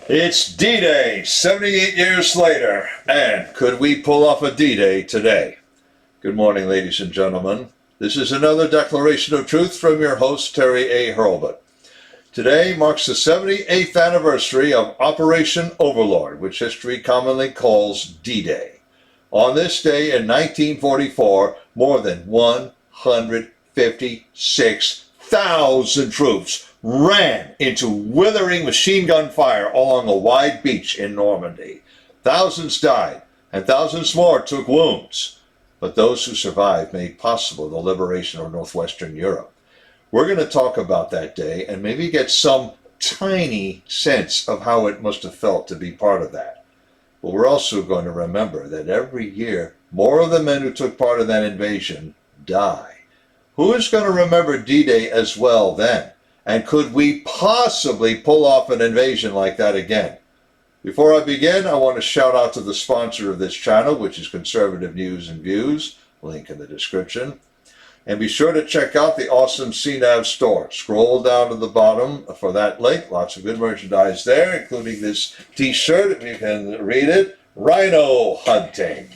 It's D-Day, 78 years later, and could we pull off a D-Day today? Good morning, ladies and gentlemen. This is another Declaration of Truth from your host, Terry A. Hurlbut. Today marks the 78th anniversary of Operation Overlord, which history commonly calls D-Day. On this day in 1944, more than 156,000 troops ran into withering machine gun fire along a wide beach in Normandy. Thousands died, and thousands more took wounds. But those who survived made possible the liberation of northwestern Europe. We're going to talk about that day and maybe get some tiny sense of how it must have felt to be part of that. But we're also going to remember that every year, more of the men who took part in that invasion die. Who is going to remember D-Day as well then? And could we possibly pull off an invasion like that again? Before I begin, I want to shout out to the sponsor of this channel, which is Conservative News and Views, link in the description. And be sure to check out the awesome CNAV Store. Scroll down to the bottom for that link. Lots of good merchandise there, including this t-shirt, if you can read it, Rhino Hunting.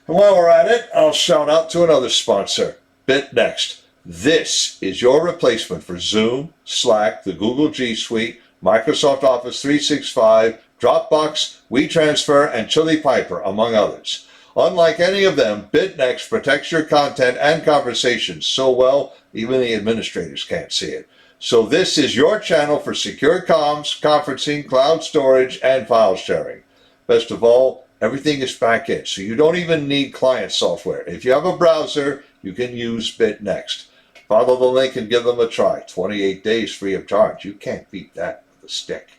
And while we're at it, I'll shout out to another sponsor, BitNext. This is your replacement for Zoom, Slack, the Google G Suite, Microsoft Office 365, Dropbox, WeTransfer, and Chili Piper, among others. Unlike any of them, BitNext protects your content and conversations so well, even the administrators can't see it. So this is your channel for secure comms, conferencing, cloud storage, and file sharing. Best of all, everything is back in, so you don't even need client software. If you have a browser, you can use BitNext. Follow the link and give them a try. 28 days free of charge. You can't beat that with a stick.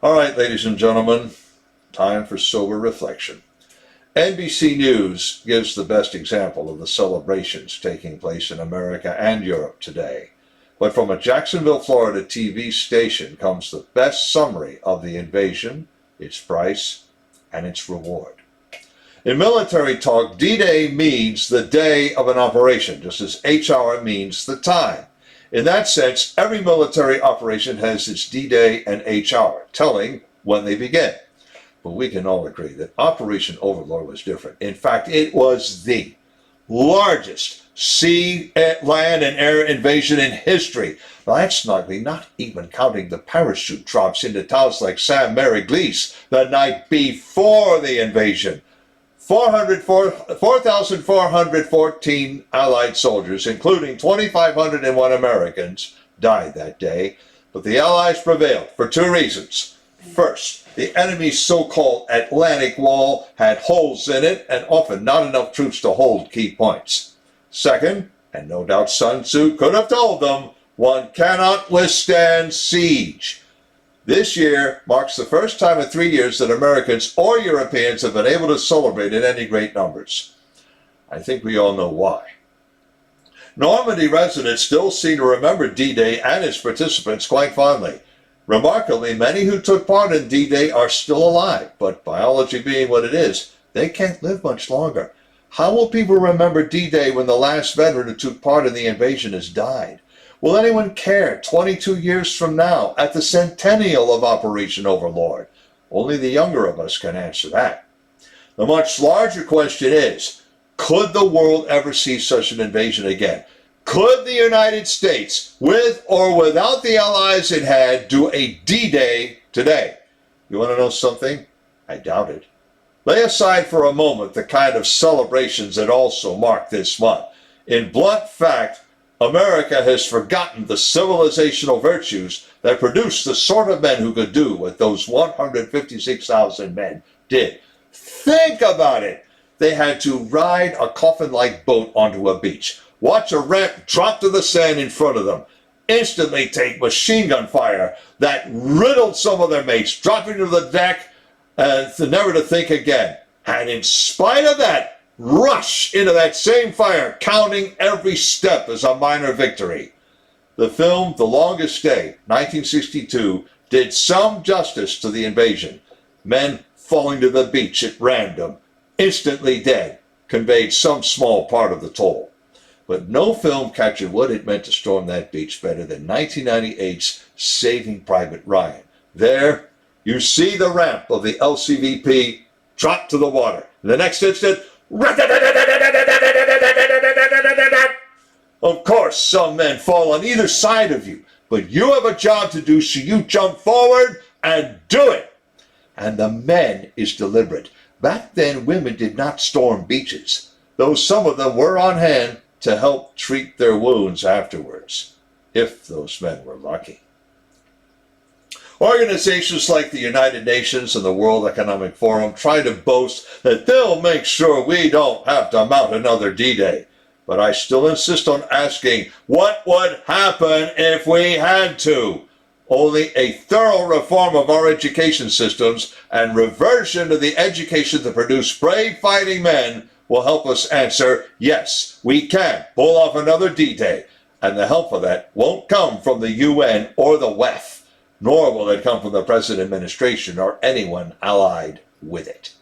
All right, ladies and gentlemen, time for sober reflection. NBC News gives the best example of the celebrations taking place in America and Europe today. But from a Jacksonville, Florida TV station comes the best summary of the invasion, its price, and its reward. In military talk, D-Day means the day of an operation, just as HR means the time. In that sense, every military operation has its D-Day and HR, telling when they begin. But we can all agree that Operation Overlord was different. In fact, it was the largest sea, land, and air invasion in history. Now, that's not even counting the parachute drops into towns like St. Mary Glees the night before the invasion. 4,414 Allied soldiers, including 2,501 Americans, died that day. But the Allies prevailed for two reasons. First, the enemy's so-called Atlantic Wall had holes in it and often not enough troops to hold key points. Second, and no doubt Sun Tzu could have told them, one cannot withstand siege. This year marks the first time in 3 years that Americans or Europeans have been able to celebrate in any great numbers. I think we all know why. Normandy residents still seem to remember D-Day and its participants quite fondly. Remarkably, many who took part in D-Day are still alive, but biology being what it is, they can't live much longer. How will people remember D-Day when the last veteran who took part in the invasion has died? Will anyone care 22 years from now at the centennial of Operation Overlord? Only the younger of us can answer that. The much larger question is, could the world ever see such an invasion again? Could the United States, with or without the allies it had, do a D-Day today? You want to know something? I doubt it. Lay aside for a moment the kind of celebrations that also mark this month. In blunt fact, America has forgotten the civilizational virtues that produced the sort of men who could do what those 156,000 men did. Think about it. They had to ride a coffin-like boat onto a beach, watch a ramp drop to the sand in front of them, instantly take machine gun fire that riddled some of their mates, dropping to the deck, never to think again. And in spite of that, rush into that same fire, counting every step as a minor victory. The film The Longest Day, 1962, did some justice to the invasion. Men falling to the beach at random, instantly dead, conveyed some small part of the toll. But no film captured what it meant to storm that beach better than 1998's Saving Private Ryan. There, you see the ramp of the LCVP drop to the water. The next instant, of course, some men fall on either side of you, but you have a job to do, so you jump forward and do it. And the men is deliberate. Back then, women did not storm beaches, though some of them were on hand to help treat their wounds afterwards, if those men were lucky. Organizations like the United Nations and the World Economic Forum try to boast that they'll make sure we don't have to mount another D-Day. But I still insist on asking, what would happen if we had to? Only a thorough reform of our education systems and reversion to the education that produced brave fighting men will help us answer, yes, we can pull off another D-Day. And the help for that won't come from the UN or the WEF, nor will it come from the present administration or anyone allied with it.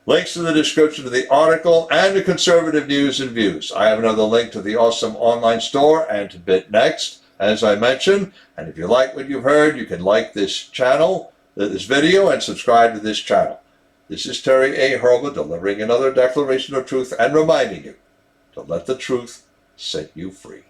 Links in the description of the article and to conservative news and views. I have another link to the awesome online store and to BitNext, as I mentioned. And if you like what you've heard, you can like this channel, this video, and subscribe to this channel. This is Terry A. Hurlbut delivering another declaration of truth and reminding you to let the truth set you free.